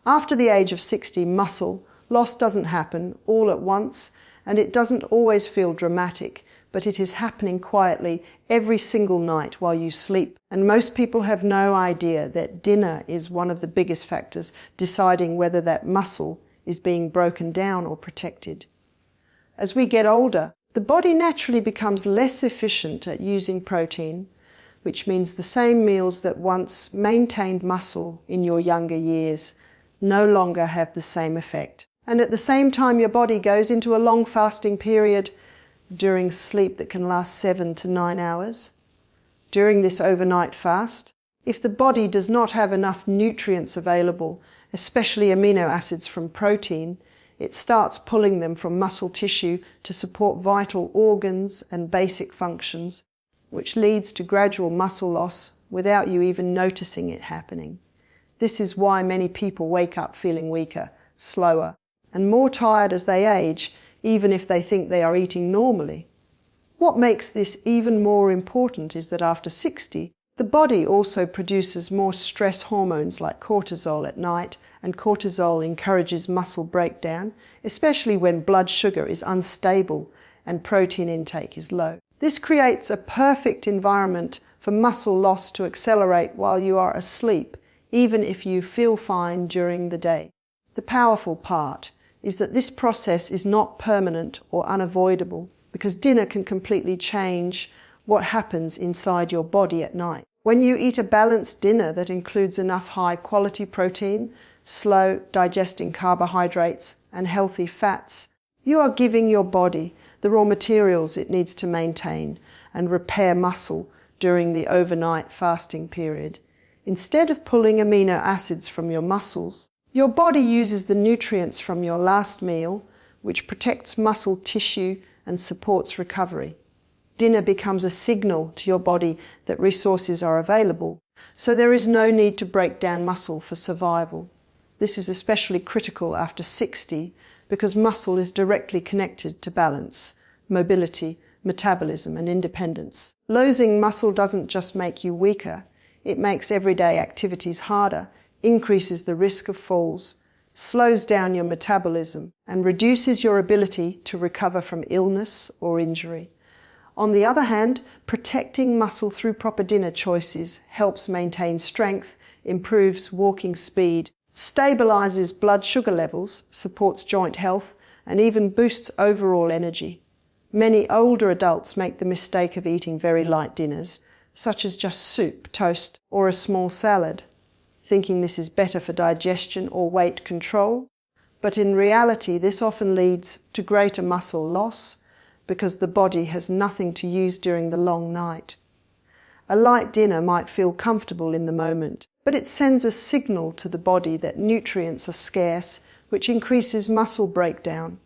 After the age of 60, muscle loss doesn't happen all at once, and it doesn't always feel dramatic, but it is happening quietly every single night while you sleep. And most people have no idea that dinner is one of the biggest factors deciding whether that muscle is being broken down or protected. As we get older, the body naturally becomes less efficient at using protein, which means the same meals that once maintained muscle in your younger years no longer have the same effect. And at the same time, your body goes into a long fasting period during sleep that can last 7 to 9 hours. During this overnight fast, if the body does not have enough nutrients available, especially amino acids from protein, it starts pulling them from muscle tissue to support vital organs and basic functions, which leads to gradual muscle loss without you even noticing it happening. This is why many people wake up feeling weaker, slower, and more tired as they age, even if they think they are eating normally. What makes this even more important is that after 60, the body also produces more stress hormones like cortisol at night, and cortisol encourages muscle breakdown, especially when blood sugar is unstable and protein intake is low. This creates a perfect environment for muscle loss to accelerate while you are asleep, even if you feel fine during the day. The powerful part is that this process is not permanent or unavoidable, because dinner can completely change what happens inside your body at night. When you eat a balanced dinner that includes enough high-quality protein, slow digesting carbohydrates, and healthy fats, you are giving your body the raw materials it needs to maintain and repair muscle during the overnight fasting period. Instead of pulling amino acids from your muscles, your body uses the nutrients from your last meal, which protects muscle tissue and supports recovery. Dinner becomes a signal to your body that resources are available, so there is no need to break down muscle for survival. This is especially critical after 60 because muscle is directly connected to balance, mobility, metabolism, and independence. Losing muscle doesn't just make you weaker, it makes everyday activities harder, increases the risk of falls, slows down your metabolism, and reduces your ability to recover from illness or injury. On the other hand, protecting muscle through proper dinner choices helps maintain strength, improves walking speed, stabilizes blood sugar levels, supports joint health, and even boosts overall energy. Many older adults make the mistake of eating very light dinners, such as just soup, toast, or a small salad, thinking this is better for digestion or weight control. But in reality, this often leads to greater muscle loss because the body has nothing to use during the long night. A light dinner might feel comfortable in the moment, but it sends a signal to the body that nutrients are scarce, which increases muscle breakdown.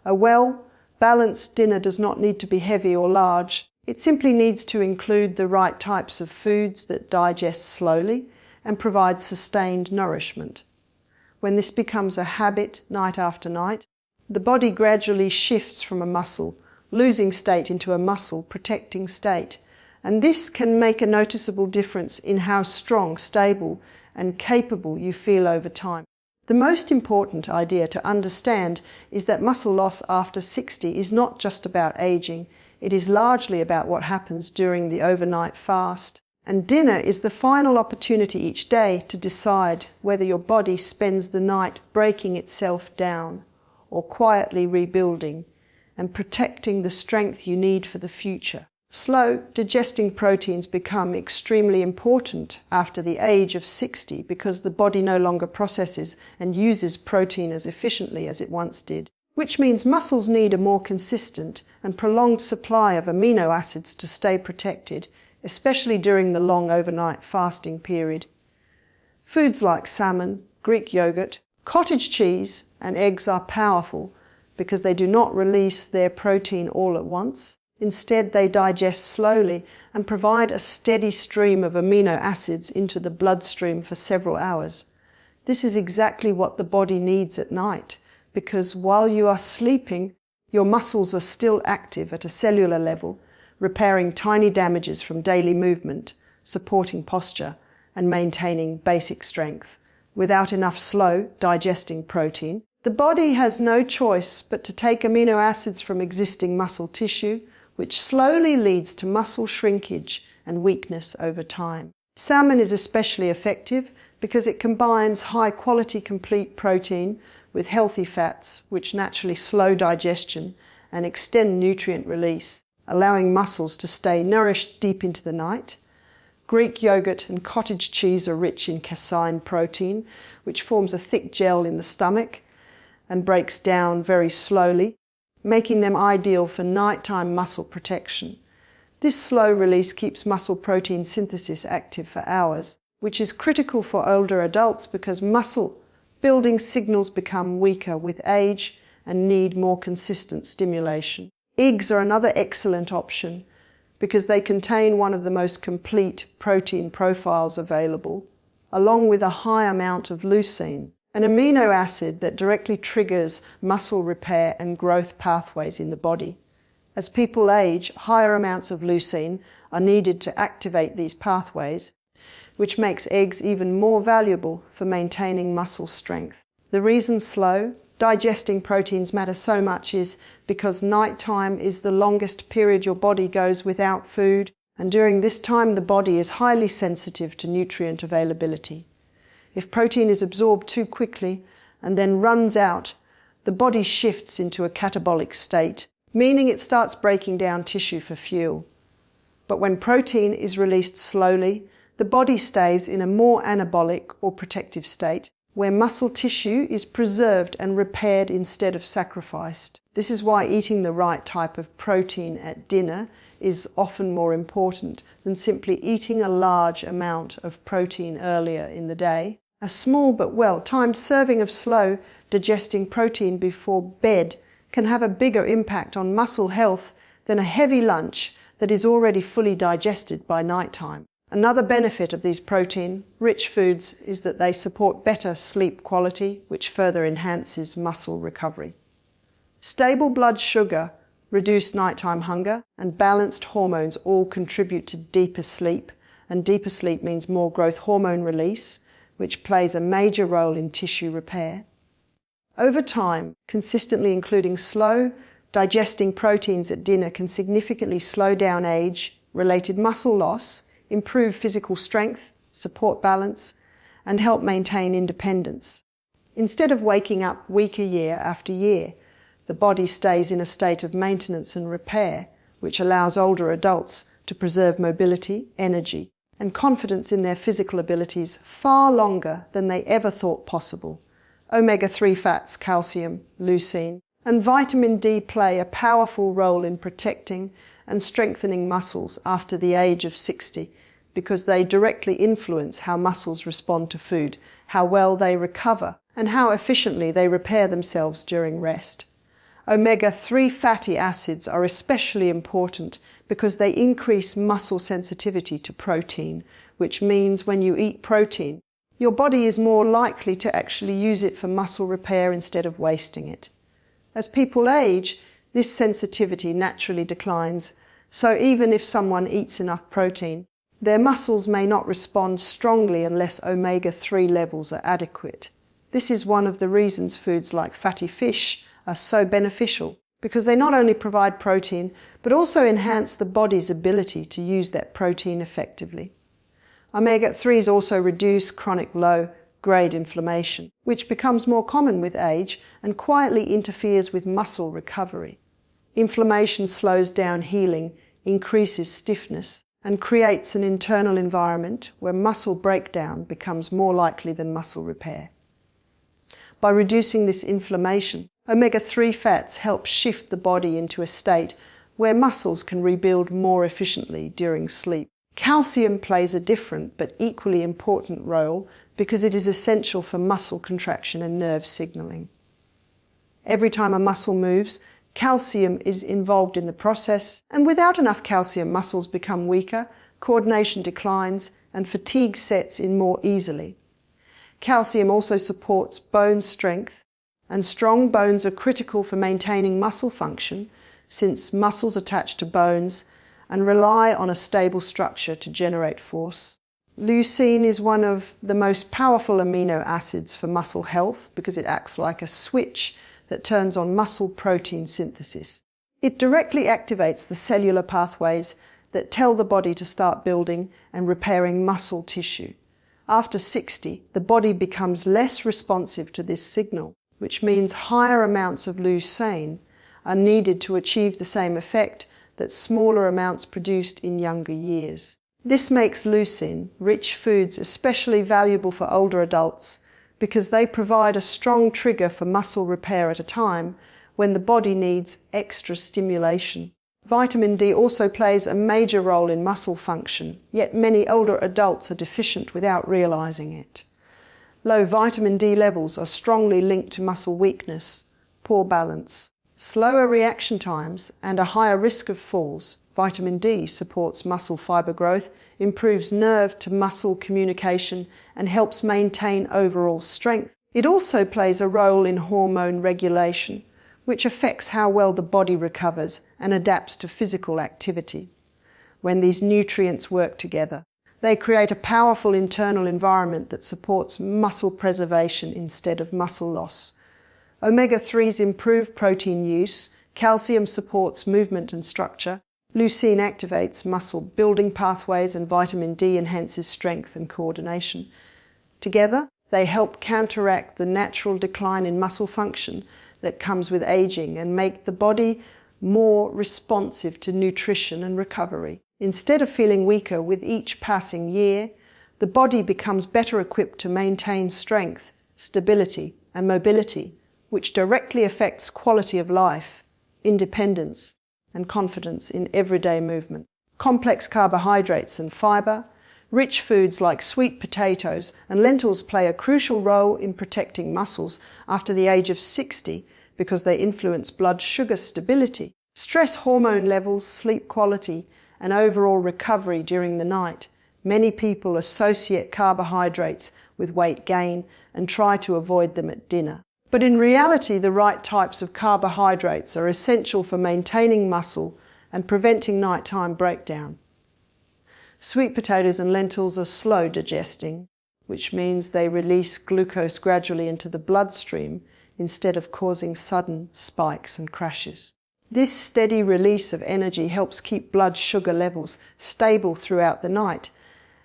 A well-balanced dinner does not need to be heavy or large. It simply needs to include the right types of foods that digest slowly and provide sustained nourishment. When this becomes a habit night after night, the body gradually shifts from a muscle losing state into a muscle protecting state, and this can make a noticeable difference in how strong, stable, and capable you feel over time. The most important idea to understand is that muscle loss after 60 is not just about aging, it is largely about what happens during the overnight fast. And dinner is the final opportunity each day to decide whether your body spends the night breaking itself down or quietly rebuilding and protecting the strength you need for the future. Slow digesting proteins become extremely important after the age of 60 because the body no longer processes and uses protein as efficiently as it once did, which means muscles need a more consistent and prolonged supply of amino acids to stay protected, especially during the long overnight fasting period. Foods like salmon, Greek yogurt, cottage cheese, and eggs are powerful because they do not release their protein all at once. Instead, they digest slowly and provide a steady stream of amino acids into the bloodstream for several hours. This is exactly what the body needs at night, because while you are sleeping, your muscles are still active at a cellular level, repairing tiny damages from daily movement, supporting posture, and maintaining basic strength. without enough slow digesting protein, the body has no choice but to take amino acids from existing muscle tissue, which slowly leads to muscle shrinkage and weakness over time. Salmon is especially effective because it combines high-quality complete protein with healthy fats, which naturally slow digestion and extend nutrient release, allowing muscles to stay nourished deep into the night. Greek yogurt and cottage cheese are rich in casein protein, which forms a thick gel in the stomach and breaks down very slowly, making them ideal for nighttime muscle protection. This slow release keeps muscle protein synthesis active for hours, which is critical for older adults because muscle building signals become weaker with age and need more consistent stimulation. Eggs are another excellent option because they contain one of the most complete protein profiles available, along with a high amount of leucine, an amino acid that directly triggers muscle repair and growth pathways in the body. As people age, higher amounts of leucine are needed to activate these pathways, which makes eggs even more valuable for maintaining muscle strength. The reason slow digesting proteins matter so much is because nighttime is the longest period your body goes without food, and during this time the body is highly sensitive to nutrient availability. If protein is absorbed too quickly and then runs out, the body shifts into a catabolic state, meaning it starts breaking down tissue for fuel. But when protein is released slowly, the body stays in a more anabolic or protective state, where muscle tissue is preserved and repaired instead of sacrificed. This is why eating the right type of protein at dinner is often more important than simply eating a large amount of protein earlier in the day. A small but well-timed serving of slow digesting protein before bed can have a bigger impact on muscle health than a heavy lunch that is already fully digested by nighttime. Another benefit of these protein-rich foods is that they support better sleep quality, which further enhances muscle recovery. Stable blood sugar, reduced nighttime hunger, and balanced hormones all contribute to deeper sleep, and deeper sleep means more growth hormone release, which plays a major role in tissue repair. Over time, consistently including slow digesting proteins at dinner can significantly slow down age-related muscle loss, improve physical strength, support balance, and help maintain independence. Instead of waking up weaker year after year, the body stays in a state of maintenance and repair, which allows older adults to preserve mobility, energy, and confidence in their physical abilities far longer than they ever thought possible. Omega-3 fats, calcium, leucine, and vitamin D play a powerful role in protecting and strengthening muscles after the age of 60 because they directly influence how muscles respond to food, how well they recover, and how efficiently they repair themselves during rest. Omega-3 fatty acids are especially important because they increase muscle sensitivity to protein, which means when you eat protein, your body is more likely to actually use it for muscle repair instead of wasting it. As people age, this sensitivity naturally declines, so even if someone eats enough protein, their muscles may not respond strongly unless omega-3 levels are adequate. This is one of the reasons foods like fatty fish are so beneficial, because they not only provide protein, but also enhance the body's ability to use that protein effectively. Omega-3s also reduce chronic low-grade inflammation, which becomes more common with age and quietly interferes with muscle recovery. Inflammation slows down healing, increases stiffness, and creates an internal environment where muscle breakdown becomes more likely than muscle repair. By reducing this inflammation, omega-3 fats help shift the body into a state where muscles can rebuild more efficiently during sleep. Calcium plays a different but equally important role because it is essential for muscle contraction and nerve signaling. Every time a muscle moves, calcium is involved in the process, and without enough calcium, muscles become weaker, coordination declines, and fatigue sets in more easily. Calcium also supports bone strength, and strong bones are critical for maintaining muscle function, since muscles attach to bones and rely on a stable structure to generate force. Leucine is one of the most powerful amino acids for muscle health because it acts like a switch that turns on muscle protein synthesis. It directly activates the cellular pathways that tell the body to start building and repairing muscle tissue. After 60, the body becomes less responsive to this signal, which means higher amounts of leucine are needed to achieve the same effect that smaller amounts produced in younger years. This makes leucine-rich foods especially valuable for older adults because they provide a strong trigger for muscle repair at a time when the body needs extra stimulation. Vitamin D also plays a major role in muscle function, yet many older adults are deficient without realizing it. Low vitamin D levels are strongly linked to muscle weakness, poor balance, slower reaction times, and a higher risk of falls. Vitamin D supports muscle fiber growth, improves nerve to muscle communication, and helps maintain overall strength. It also plays a role in hormone regulation, which affects how well the body recovers and adapts to physical activity. When these nutrients work together, they create a powerful internal environment that supports muscle preservation instead of muscle loss. Omega-3s improve protein use, calcium supports movement and structure, leucine activates muscle building pathways, and vitamin D enhances strength and coordination. Together, they help counteract the natural decline in muscle function that comes with aging and make the body more responsive to nutrition and recovery. Instead of feeling weaker with each passing year, the body becomes better equipped to maintain strength, stability, and mobility, which directly affects quality of life, independence, and confidence in everyday movement. Complex carbohydrates and fiber, rich foods like sweet potatoes and lentils play a crucial role in protecting muscles after the age of 60 because they influence blood sugar stability, stress hormone levels, sleep quality, and overall recovery during the night. Many people associate carbohydrates with weight gain and try to avoid them at dinner. But in reality, the right types of carbohydrates are essential for maintaining muscle and preventing nighttime breakdown. Sweet potatoes and lentils are slow digesting, which means they release glucose gradually into the bloodstream instead of causing sudden spikes and crashes. This steady release of energy helps keep blood sugar levels stable throughout the night,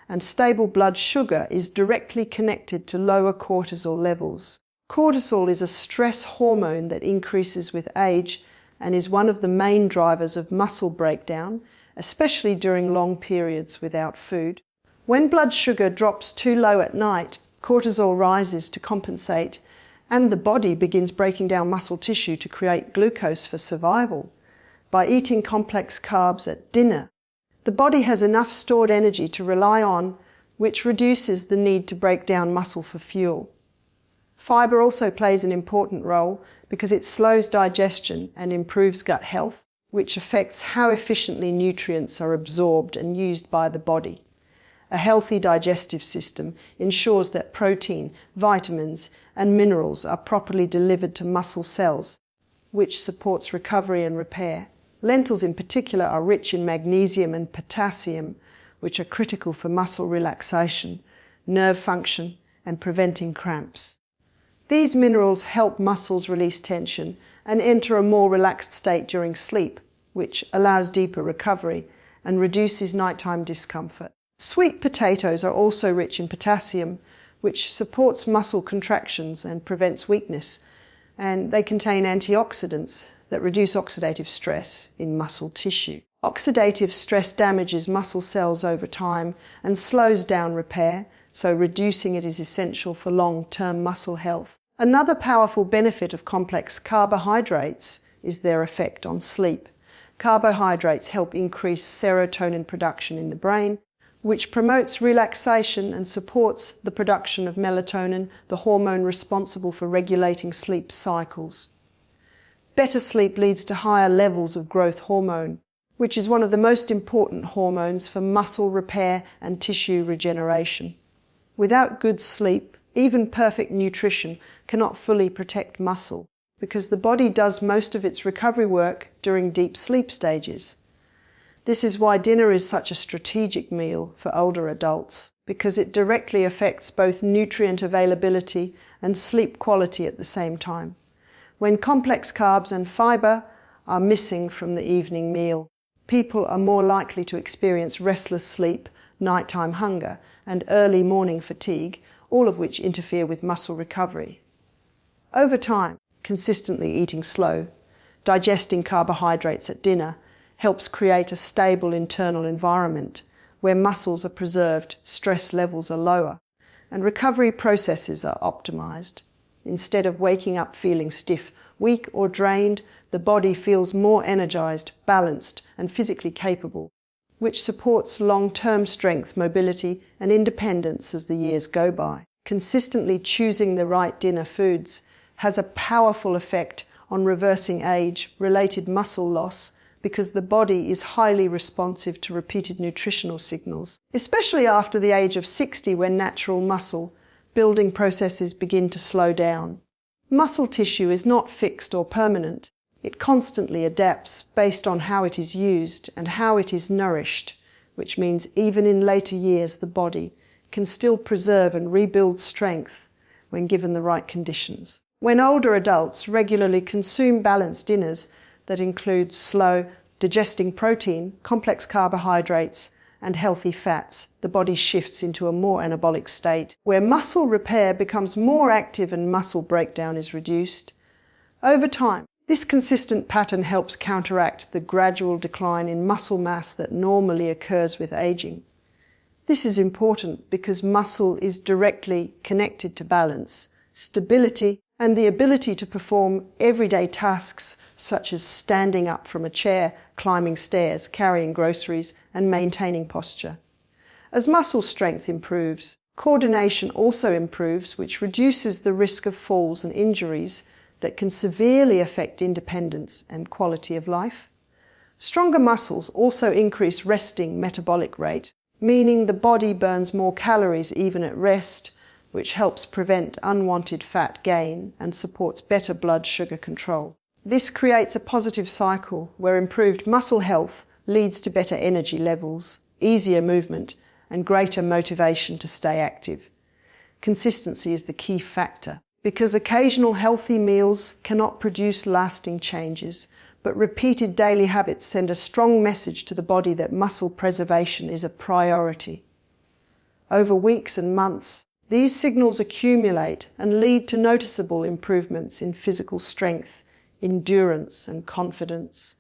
and stable blood sugar is directly connected to lower cortisol levels. Cortisol is a stress hormone that increases with age and is one of the main drivers of muscle breakdown, especially during long periods without food. When blood sugar drops too low at night, cortisol rises to compensate, and the body begins breaking down muscle tissue to create glucose for survival. By eating complex carbs at dinner, the body has enough stored energy to rely on, which reduces the need to break down muscle for fuel. Fiber also plays an important role because it slows digestion and improves gut health, which affects how efficiently nutrients are absorbed and used by the body. A healthy digestive system ensures that protein, vitamins, and minerals are properly delivered to muscle cells, which supports recovery and repair. Lentils in particular are rich in magnesium and potassium, which are critical for muscle relaxation, nerve function, and preventing cramps. These minerals help muscles release tension and enter a more relaxed state during sleep, which allows deeper recovery and reduces nighttime discomfort. Sweet potatoes are also rich in potassium, which supports muscle contractions and prevents weakness, and they contain antioxidants that reduce oxidative stress in muscle tissue. Oxidative stress damages muscle cells over time and slows down repair, so reducing it is essential for long-term muscle health. Another powerful benefit of complex carbohydrates is their effect on sleep. Carbohydrates help increase serotonin production in the brain, which promotes relaxation and supports the production of melatonin, the hormone responsible for regulating sleep cycles. Better sleep leads to higher levels of growth hormone, which is one of the most important hormones for muscle repair and tissue regeneration. Without good sleep, even perfect nutrition cannot fully protect muscle because the body does most of its recovery work during deep sleep stages. This is why dinner is such a strategic meal for older adults, because it directly affects both nutrient availability and sleep quality at the same time, when complex carbs and fiber are missing from the evening meal. People are more likely to experience restless sleep, nighttime hunger, and early morning fatigue, all of which interfere with muscle recovery. Over time, consistently eating slow, digesting carbohydrates at dinner, helps create a stable internal environment where muscles are preserved, stress levels are lower, and recovery processes are optimized. Instead of waking up feeling stiff, weak, or drained, the body feels more energized, balanced, and physically capable, which supports long-term strength, mobility, and independence as the years go by. Consistently choosing the right dinner foods has a powerful effect on reversing age-related muscle loss because the body is highly responsive to repeated nutritional signals, especially after the age of 60 when natural muscle building processes begin to slow down. Muscle tissue is not fixed or permanent. It constantly adapts based on how it is used and how it is nourished, which means even in later years the body can still preserve and rebuild strength when given the right conditions. When older adults regularly consume balanced dinners that include slow digesting protein, complex carbohydrates, and healthy fats, the body shifts into a more anabolic state, where muscle repair becomes more active and muscle breakdown is reduced. Over time, this consistent pattern helps counteract the gradual decline in muscle mass that normally occurs with aging. This is important because muscle is directly connected to balance, stability, and the ability to perform everyday tasks such as standing up from a chair, climbing stairs, carrying groceries, and maintaining posture. As muscle strength improves, coordination also improves, which reduces the risk of falls and injuries that can severely affect independence and quality of life. Stronger muscles also increase resting metabolic rate, meaning the body burns more calories even at rest, which helps prevent unwanted fat gain and supports better blood sugar control. This creates a positive cycle where improved muscle health leads to better energy levels, easier movement, and greater motivation to stay active. Consistency is the key factor, because occasional healthy meals cannot produce lasting changes, but repeated daily habits send a strong message to the body that muscle preservation is a priority. Over weeks and months, these signals accumulate and lead to noticeable improvements in physical strength, endurance, and confidence.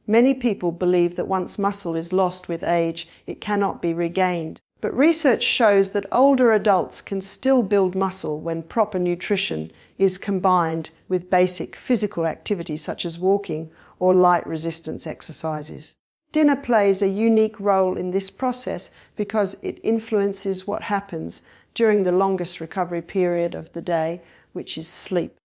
Many people believe that once muscle is lost with age, it cannot be regained. But research shows that older adults can still build muscle when proper nutrition is combined with basic physical activity such as walking or light resistance exercises. Dinner plays a unique role in this process because it influences what happens during the longest recovery period of the day, which is sleep.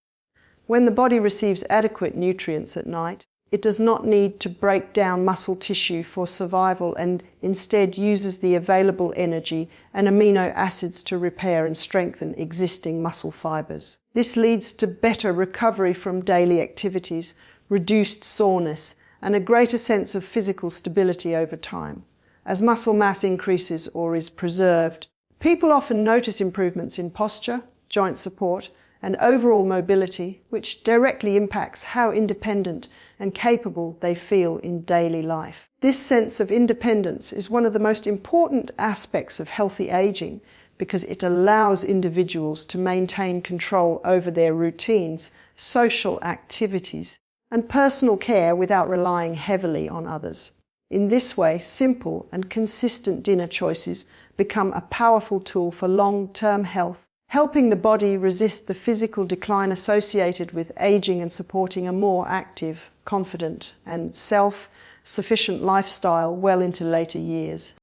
When the body receives adequate nutrients at night, it does not need to break down muscle tissue for survival and instead uses the available energy and amino acids to repair and strengthen existing muscle fibers. This leads to better recovery from daily activities, reduced soreness, and a greater sense of physical stability over time. As muscle mass increases or is preserved, people often notice improvements in posture, joint support, and overall mobility, which directly impacts how independent and capable they feel in daily life. This sense of independence is one of the most important aspects of healthy aging because it allows individuals to maintain control over their routines, social activities, and personal care without relying heavily on others. In this way, simple and consistent dinner choices become a powerful tool for long-term health, helping the body resist the physical decline associated with aging and supporting a more active, confident, and self-sufficient lifestyle well into later years.